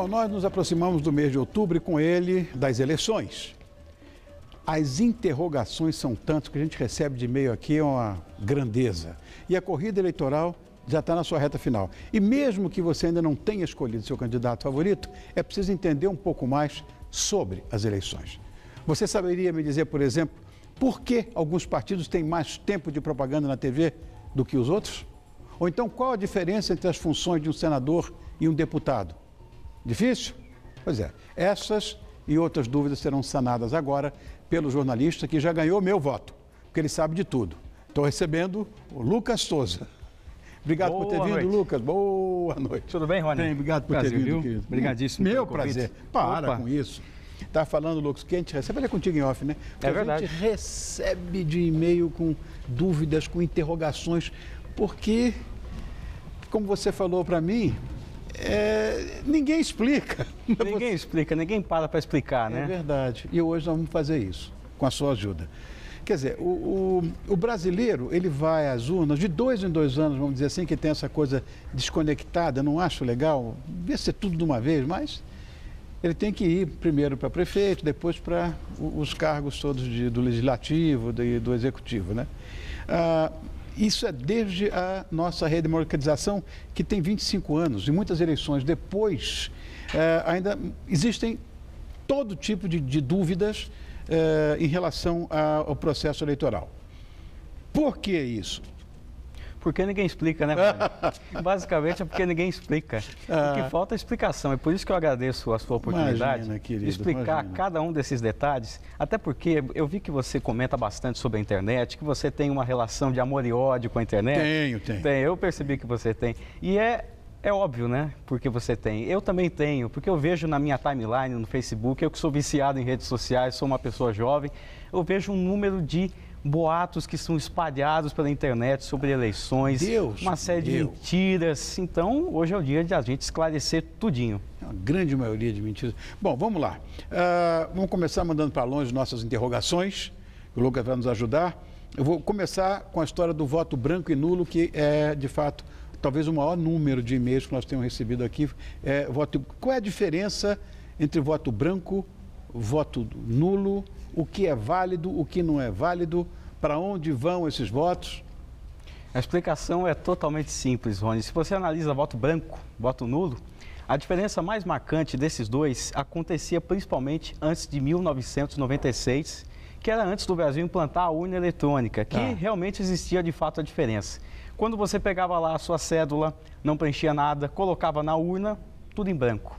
Bom, nós nos aproximamos do mês de outubro e com ele das eleições. As interrogações são tantas que a gente recebe de e-mail aqui, é uma grandeza. E a corrida eleitoral já está na sua reta final. E mesmo que você ainda não tenha escolhido seu candidato favorito, é preciso entender um pouco mais sobre as eleições. Você saberia me dizer, por exemplo, por que alguns partidos têm mais tempo de propaganda na TV do que os outros? Ou então, qual a diferença entre as funções de um senador e um deputado? Difícil? Pois é, essas e outras dúvidas serão sanadas agora pelo jornalista que já ganhou meu voto, porque ele sabe de tudo. Estou recebendo o Lucas Souza. Obrigado por ter vindo, Lucas. Boa noite. Tudo bem, Rony? Bem, obrigado por ter vindo, querido. Obrigadíssimo. Meu prazer. Para com isso. Tá falando, Lucas, que a gente recebe, ele é contigo em off, né? É verdade. A gente recebe de e-mail com dúvidas, com interrogações, porque, como você falou para mim, ninguém explica. Ninguém explica, ninguém para explicar, né? É verdade. E hoje nós vamos fazer isso, com a sua ajuda. Quer dizer, o brasileiro, ele vai às urnas de 2 em 2 anos, vamos dizer assim, que tem essa coisa desconectada, não acho legal, devia ser tudo de uma vez, mas ele tem que ir primeiro para prefeito, depois para os cargos todos do legislativo e do executivo, né? Isso é desde a nossa redemocratização, que tem 25 anos, e muitas eleições depois ainda existem todo tipo de dúvidas em relação ao processo eleitoral. Por que isso? Porque ninguém explica, né, Rony? Basicamente é porque ninguém explica. O que falta é explicação. É por isso que eu agradeço a sua oportunidade de explicar cada um desses detalhes. Até porque eu vi que você comenta bastante sobre a internet, que você tem uma relação de amor e ódio com a internet. Tenho. Eu percebi que você tem. E é óbvio, né? Porque você tem. Eu também tenho, porque eu vejo na minha timeline, no Facebook, eu que sou viciado em redes sociais, sou uma pessoa jovem, eu vejo um número de boatos que são espalhados pela internet sobre eleições, uma série de mentiras. Então, hoje é o dia de a gente esclarecer tudinho. É uma grande maioria de mentiras. Bom, vamos lá. Vamos começar mandando para longe nossas interrogações. O Lucas vai nos ajudar. Eu vou começar com a história do voto branco e nulo, que é, de fato, talvez o maior número de e-mails que nós temos recebido aqui. Qual é a diferença entre voto branco, voto nulo, o que é válido, o que não é válido, para onde vão esses votos? A explicação é totalmente simples, Rony. Se você analisa voto branco, voto nulo, a diferença mais marcante desses dois acontecia principalmente antes de 1996, que era antes do Brasil implantar a urna eletrônica, que realmente existia de fato a diferença. Quando você pegava lá a sua cédula, não preenchia nada, colocava na urna, tudo em branco.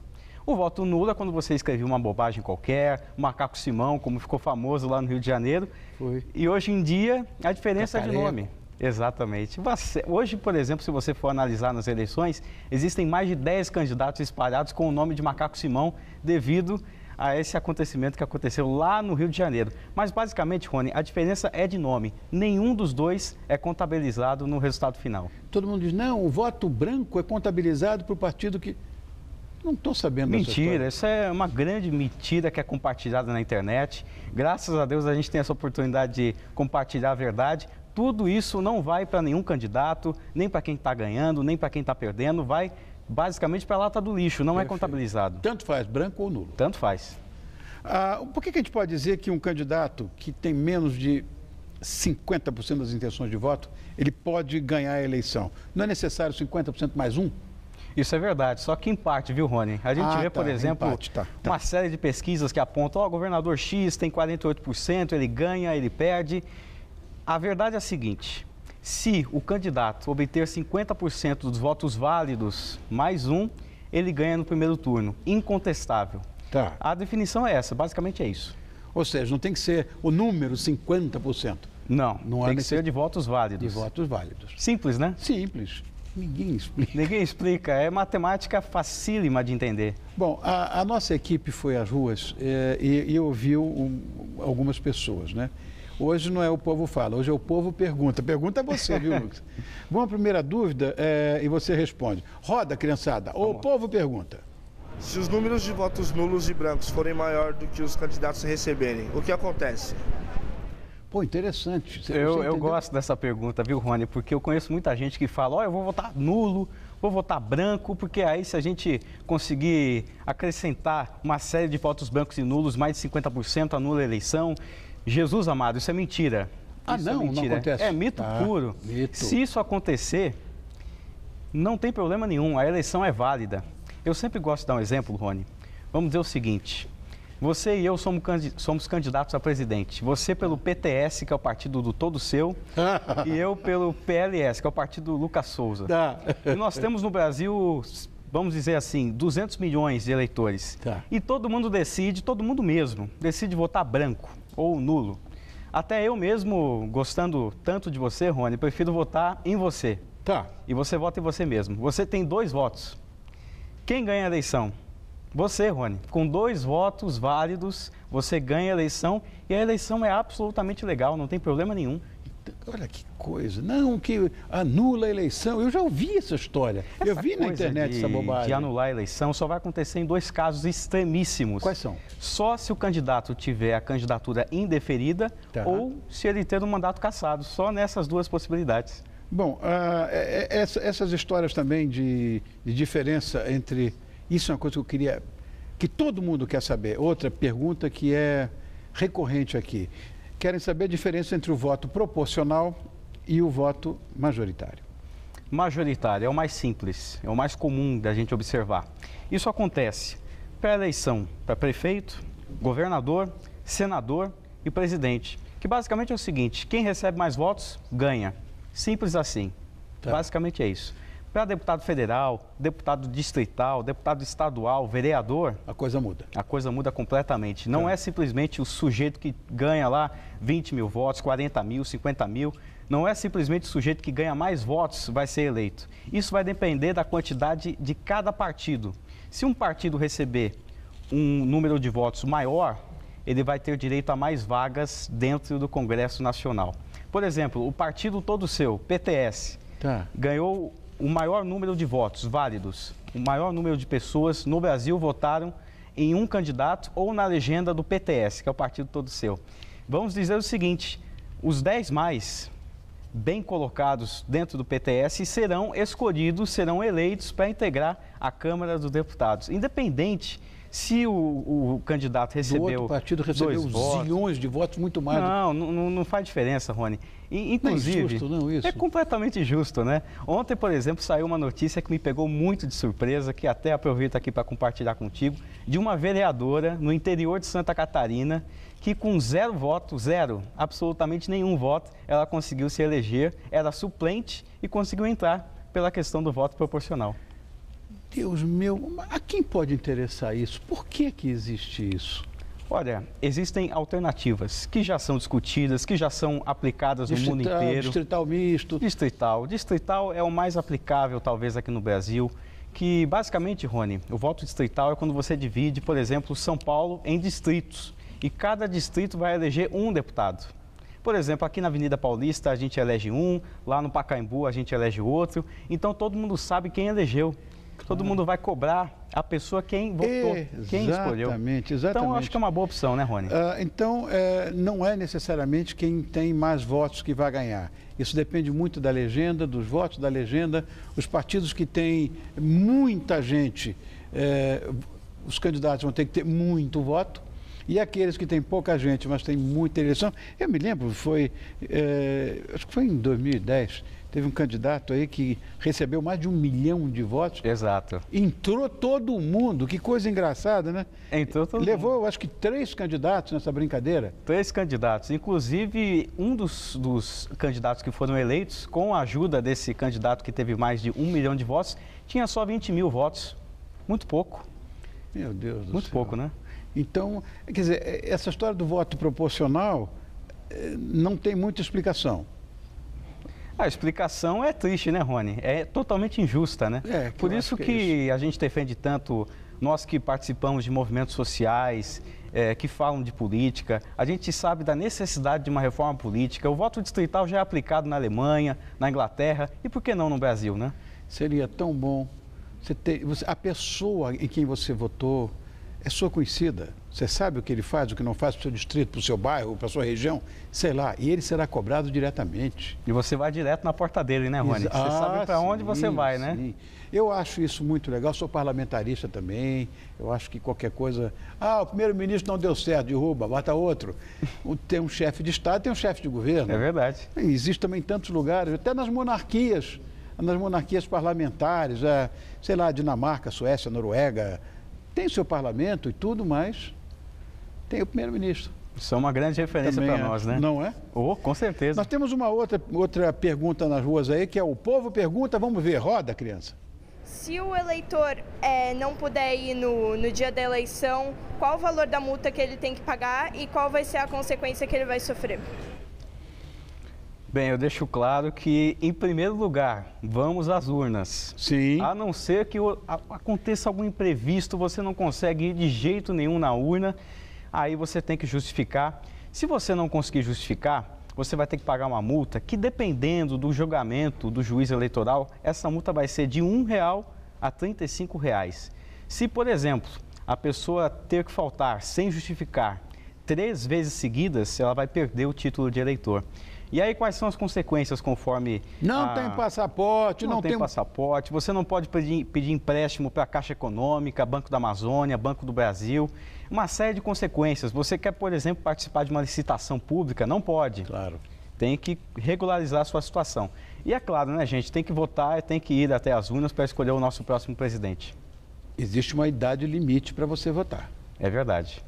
O voto nulo é quando você escrevia uma bobagem qualquer, Macaco Simão, como ficou famoso lá no Rio de Janeiro. E hoje em dia, a diferença é de nome. Exatamente. Hoje, por exemplo, se você for analisar nas eleições, existem mais de 10 candidatos espalhados com o nome de Macaco Simão devido a esse acontecimento que aconteceu lá no Rio de Janeiro. Mas, basicamente, Rony, a diferença é de nome. Nenhum dos dois é contabilizado no resultado final. Todo mundo diz, não, o voto branco é contabilizado para o partido que... Não estou sabendo dessa história. Mentira, isso é uma grande mentira que é compartilhada na internet. Graças a Deus a gente tem essa oportunidade de compartilhar a verdade. Tudo isso não vai para nenhum candidato, nem para quem está ganhando, nem para quem está perdendo. Vai basicamente para a lata do lixo, não é contabilizado. Tanto faz, branco ou nulo? Tanto faz. Por que a gente pode dizer que um candidato que tem menos de 50% das intenções de voto, ele pode ganhar a eleição? Não é necessário 50% mais um? Isso é verdade, só que em parte, viu, Rony? A gente vê, por exemplo, uma série de pesquisas que apontam, o governador X tem 48%, ele ganha, ele perde. A verdade é a seguinte, se o candidato obter 50% dos votos válidos mais um, ele ganha no primeiro turno, incontestável. A definição é essa, basicamente é isso. Ou seja, não tem que ser o número 50%. Não tem que ser de votos válidos. De votos válidos. Simples, né? Simples. Ninguém explica. Ninguém explica, é matemática facílima de entender. Bom, a nossa equipe foi às ruas e ouviu algumas pessoas, né? Hoje não é o povo fala, hoje é o povo pergunta. Pergunta a você, viu, Lucas? Bom, a primeira dúvida e você responde. Roda, criançada, o povo pergunta. Se os números de votos nulos e brancos forem maior do que os candidatos receberem, o que acontece? Pô, interessante. Eu gosto dessa pergunta, viu, Rony? Porque eu conheço muita gente que fala, eu vou votar nulo vou votar branco, porque aí se a gente conseguir acrescentar uma série de votos brancos e nulos, mais de 50% anula a eleição. Jesus amado, isso é mentira. Isso não acontece. É mito puro. Mito. Se isso acontecer, não tem problema nenhum, a eleição é válida. Eu sempre gosto de dar um exemplo, Rony. Vamos dizer o seguinte, você e eu somos candidatos a presidente. Você pelo PTS, que é o partido do todo seu, e eu pelo PLS, que é o partido do Lucas Souza. Tá. E nós temos no Brasil, vamos dizer assim, 200 milhões de eleitores. Tá. E todo mundo decide, todo mundo mesmo, decide votar branco ou nulo. Até eu mesmo, gostando tanto de você, Rony, prefiro votar em você. Tá. E você vota em você mesmo. Você tem 2 votos. Quem ganha a eleição? Você, Rony. Com 2 votos válidos, você ganha a eleição e a eleição é absolutamente legal, não tem problema nenhum. Olha que coisa. Não, que anula a eleição. Eu já ouvi essa história. Eu vi na internet essa bobagem. De anular a eleição só vai acontecer em 2 casos extremíssimos. Quais são? Só se o candidato tiver a candidatura indeferida ou se ele ter um mandato cassado. Só nessas 2 possibilidades. Bom, essas histórias também de diferença entre... Isso é uma coisa que eu queria... que todo mundo quer saber. Outra pergunta que é recorrente aqui. Querem saber a diferença entre o voto proporcional e o voto majoritário. Majoritário é o mais simples, é o mais comum da gente observar. Isso acontece para a eleição para prefeito, governador, senador e presidente, que basicamente é o seguinte, quem recebe mais votos, ganha. Simples assim. Tá. Basicamente é isso. Para deputado federal, deputado distrital, deputado estadual, vereador... A coisa muda. A coisa muda completamente. Não é simplesmente o sujeito que ganha lá 20 mil votos, 40 mil, 50 mil. Não é simplesmente o sujeito que ganha mais votos vai ser eleito. Isso vai depender da quantidade de cada partido. Se um partido receber um número de votos maior, ele vai ter direito a mais vagas dentro do Congresso Nacional. Por exemplo, o partido todo seu, PTS, ganhou o maior número de votos válidos. O maior número de pessoas no Brasil votaram em um candidato ou na legenda do PTS, que é o partido todo seu. Vamos dizer o seguinte, os 10 mais bem colocados dentro do PTS serão escolhidos, serão eleitos para integrar a Câmara dos Deputados. Independente se o candidato recebeu... Do outro partido recebeu zilhões de votos, muito mais. Não faz diferença, Rony. Inclusive, não é justo, não, isso? É completamente justo, né? Ontem, por exemplo, saiu uma notícia que me pegou muito de surpresa, que até aproveito aqui para compartilhar contigo, de uma vereadora no interior de Santa Catarina, que com 0 voto, absolutamente nenhum voto, ela conseguiu se eleger, era suplente e conseguiu entrar pela questão do voto proporcional. Deus meu, a quem pode interessar isso? Por que existe isso? Olha, existem alternativas que já são discutidas, que já são aplicadas no mundo inteiro. Distrital misto. Distrital é o mais aplicável, talvez, aqui no Brasil, que basicamente, Rony, o voto distrital é quando você divide, por exemplo, São Paulo em distritos e cada distrito vai eleger um deputado. Por exemplo, aqui na Avenida Paulista a gente elege um, lá no Pacaembu a gente elege outro, então todo mundo sabe quem elegeu. Todo mundo vai cobrar a pessoa quem votou, quem escolheu. Exatamente. Então, eu acho que é uma boa opção, né, Rony? Não é necessariamente quem tem mais votos que vai ganhar. Isso depende muito da legenda, dos votos da legenda. Os partidos que têm muita gente, os candidatos vão ter que ter muito voto. E aqueles que têm pouca gente, mas têm muita eleição. Eu me lembro, acho que foi em 2010... Teve um candidato aí que recebeu mais de 1 milhão de votos. Exato. Entrou todo mundo, que coisa engraçada, né? Entrou todo mundo. Levou, acho que 3 candidatos nessa brincadeira. 3 candidatos. Inclusive, um dos candidatos que foram eleitos, com a ajuda desse candidato que teve mais de 1 milhão de votos, tinha só 20 mil votos. Muito pouco. Meu Deus do céu. Muito pouco, né? Então, quer dizer, essa história do voto proporcional não tem muita explicação. A explicação é triste, né, Rony? É totalmente injusta, né? Por isso que a gente defende tanto, nós que participamos de movimentos sociais, que falam de política, a gente sabe da necessidade de uma reforma política. O voto distrital já é aplicado na Alemanha, na Inglaterra e por que não no Brasil, né? Seria tão bom a pessoa em quem você votou, é sua conhecida. Você sabe o que ele faz, o que não faz para o seu distrito, para o seu bairro, para a sua região, sei lá, e ele será cobrado diretamente. E você vai direto na porta dele, né, Rony? Você sabe para onde você vai, né? Sim. Eu acho isso muito legal, sou parlamentarista também, eu acho que qualquer coisa... Ah, o primeiro-ministro não deu certo, derruba, bota outro. Tem um chefe de Estado, tem um chefe de governo. É verdade. E existe também em tantos lugares, até nas monarquias parlamentares, sei lá, Dinamarca, Suécia, Noruega, tem seu parlamento e tudo, mas tem o primeiro-ministro. Isso é uma grande referência para nós, né? Não é? Oh, com certeza. Nós temos uma outra pergunta nas ruas aí, que é o povo pergunta, vamos ver, roda, criança. Se o eleitor não puder ir no dia da eleição, qual o valor da multa que ele tem que pagar e qual vai ser a consequência que ele vai sofrer? Bem, eu deixo claro que, em primeiro lugar, vamos às urnas. Sim. A não ser que aconteça algum imprevisto, você não consegue ir de jeito nenhum na urna, aí você tem que justificar. Se você não conseguir justificar, você vai ter que pagar uma multa que, dependendo do julgamento do juiz eleitoral, essa multa vai ser de R$1 a R$35. Se, por exemplo, a pessoa ter que faltar sem justificar 3 vezes seguidas, ela vai perder o título de eleitor. E aí, quais são as consequências conforme... Não tem passaporte, não tem passaporte, você não pode pedir empréstimo para a Caixa Econômica, Banco da Amazônia, Banco do Brasil, uma série de consequências. Você quer, por exemplo, participar de uma licitação pública? Não pode. Claro. Tem que regularizar a sua situação. E é claro, né, gente, tem que votar, tem que ir até as urnas para escolher o nosso próximo presidente. Existe uma idade limite para você votar. É verdade.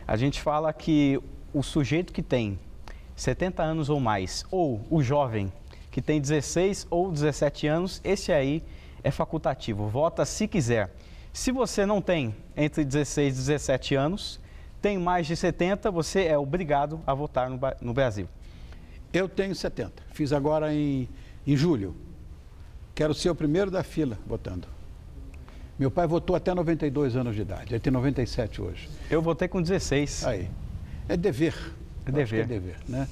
A gente fala que o sujeito que tem 70 anos ou mais, ou o jovem que tem 16 ou 17 anos, esse aí é facultativo, vota se quiser. Se você não tem entre 16 e 17 anos, tem mais de 70, você é obrigado a votar no Brasil. Eu tenho 70, fiz agora em julho. Quero ser o primeiro da fila votando. Meu pai votou até 92 anos de idade, ele tem 97 hoje. Eu votei com 16. Aí, é dever. É dever. É dever, né?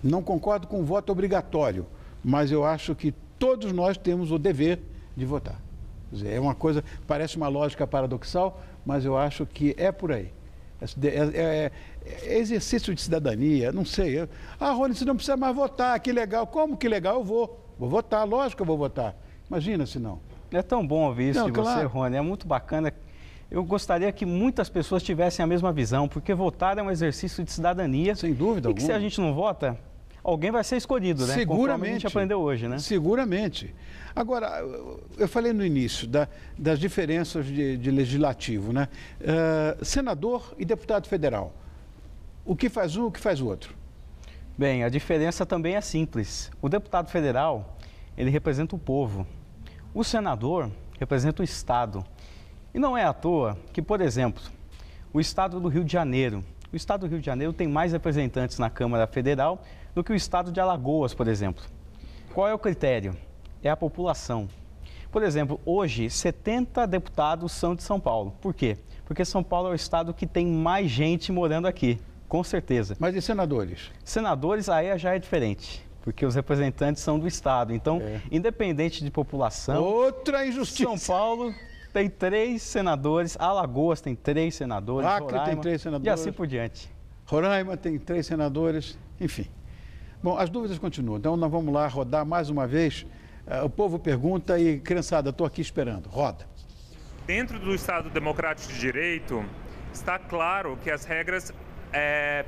Não concordo com o voto obrigatório, mas eu acho que todos nós temos o dever de votar. Quer dizer, é uma coisa, parece uma lógica paradoxal, mas eu acho que é por aí. É exercício de cidadania, não sei. Rony, você não precisa mais votar, que legal. Como que legal? Eu vou votar, lógico que eu vou votar. Imagina se não. É tão bom ouvir isso de claro. você, Rony, é muito bacana. Eu gostaria que muitas pessoas tivessem a mesma visão, porque votar é um exercício de cidadania. Sem dúvida alguma. E que se a gente não vota, alguém vai ser escolhido, né? Seguramente. Conforme a gente aprendeu hoje, né? Seguramente. Agora, eu falei no início das diferenças de legislativo, né? Senador e deputado federal. O que faz um, o que faz o outro? Bem, a diferença também é simples. O deputado federal, ele representa o povo. O senador representa o Estado. E não é à toa que, por exemplo, o Estado do Rio de Janeiro, o Estado do Rio de Janeiro tem mais representantes na Câmara Federal do que o Estado de Alagoas, por exemplo. Qual é o critério? É a população. Por exemplo, hoje, 70 deputados são de São Paulo. Por quê? Porque São Paulo é o estado que tem mais gente morando aqui, com certeza. Mas e senadores? Senadores, aí já é diferente, porque os representantes são do estado. Então, independente de população... Outra injustiça. São Paulo tem 3 senadores, Alagoas tem 3 senadores, Acre Roraima, tem 3 senadores. e assim por diante. Roraima tem 3 senadores, enfim. Bom, as dúvidas continuam. Então, nós vamos lá rodar mais uma vez. O povo pergunta e, criançada, estou aqui esperando. Roda. Dentro do Estado Democrático de Direito, está claro que as regras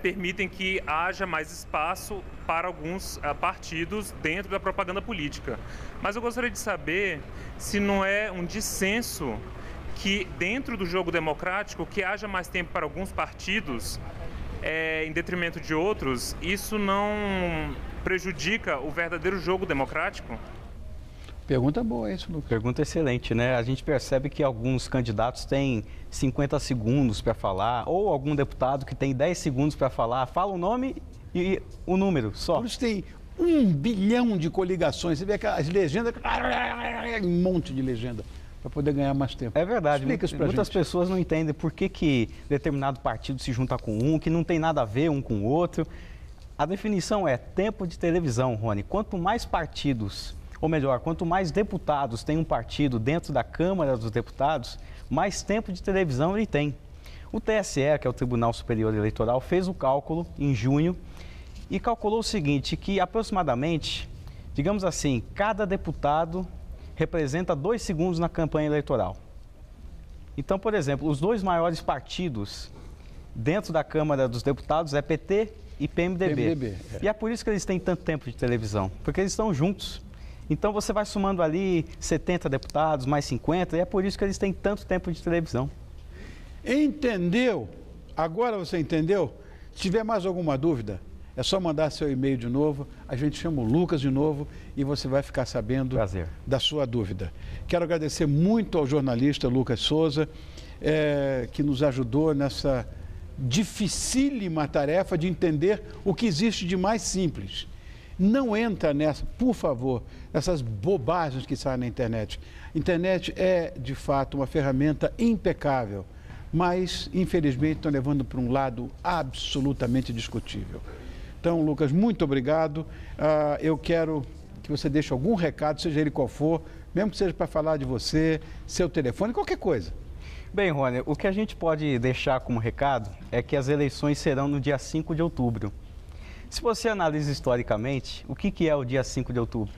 permitem que haja mais espaço para alguns partidos dentro da propaganda política. Mas eu gostaria de saber se não é um dissenso que, dentro do jogo democrático, que haja mais tempo para alguns partidos em detrimento de outros, isso não prejudica o verdadeiro jogo democrático? Pergunta boa, isso, Lucas. Pergunta excelente, né? A gente percebe que alguns candidatos têm 50 segundos para falar, ou algum deputado que tem 10 segundos para falar, fala o nome e o número só. Por isso tem 1 bilhão de coligações. Você vê as legendas, um monte de legenda, para poder ganhar mais tempo. É verdade. Explica isso pra Muitas gente. pessoas não entendem por que determinado partido se junta com um, que não tem nada a ver um com o outro. A definição é tempo de televisão, Rony. Quanto mais partidos... Ou melhor, quanto mais deputados tem um partido dentro da Câmara dos Deputados, mais tempo de televisão ele tem. O TSE, que é o Tribunal Superior Eleitoral, fez o cálculo em junho e calculou o seguinte, que aproximadamente, digamos assim, cada deputado representa 2 segundos na campanha eleitoral. Então, por exemplo, os 2 maiores partidos dentro da Câmara dos Deputados é PT e PMDB. E é por isso que eles têm tanto tempo de televisão, porque eles estão juntos. Então você vai somando ali 70 deputados, mais 50, e é por isso que eles têm tanto tempo de televisão. Entendeu? Agora você entendeu? Se tiver mais alguma dúvida, é só mandar seu e-mail de novo, a gente chama o Lucas de novo e você vai ficar sabendo da sua dúvida. Quero agradecer muito ao jornalista Lucas Souza, que nos ajudou nessa dificílima tarefa de entender o que existe de mais simples. Não entra nessa, por favor, essas bobagens que saem na internet. Internet é, de fato, uma ferramenta impecável, mas, infelizmente, estão levando para um lado absolutamente discutível. Então, Lucas, muito obrigado. Eu quero que você deixe algum recado, seja ele qual for, mesmo que seja para falar de você, seu telefone, qualquer coisa. Bem, Rony, o que a gente pode deixar como recado é que as eleições serão no dia 5 de outubro. Se você analisa historicamente, o que é o dia 5 de outubro?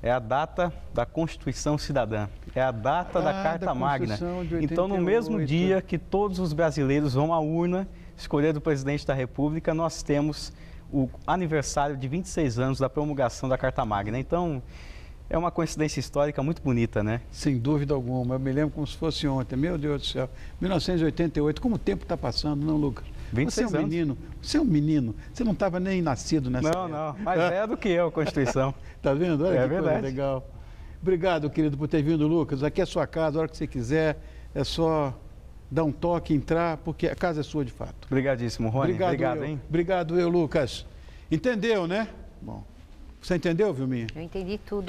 É a data da Constituição Cidadã, é a data da Carta Magna. Então, no mesmo dia que todos os brasileiros vão à urna escolher o presidente da República, nós temos o aniversário de 26 anos da promulgação da Carta Magna. Então, é uma coincidência histórica muito bonita, né? Sem dúvida alguma. Eu me lembro como se fosse ontem. Meu Deus do céu. 1988. Como o tempo está passando, não, Lucas? 26 você é um menino. Você é um menino. Você não estava nem nascido nessa época. Não. Mas é do que eu, a Constituição. Tá vendo? Olha que verdade. Coisa legal. Obrigado, querido, por ter vindo, Lucas. Aqui é a sua casa. A hora que você quiser, é só dar um toque, entrar, porque a casa é sua de fato. Obrigadíssimo, Rony. Obrigado, hein? Obrigado, Lucas. Entendeu, né? Bom. Você entendeu, Vilminha? Eu entendi tudo.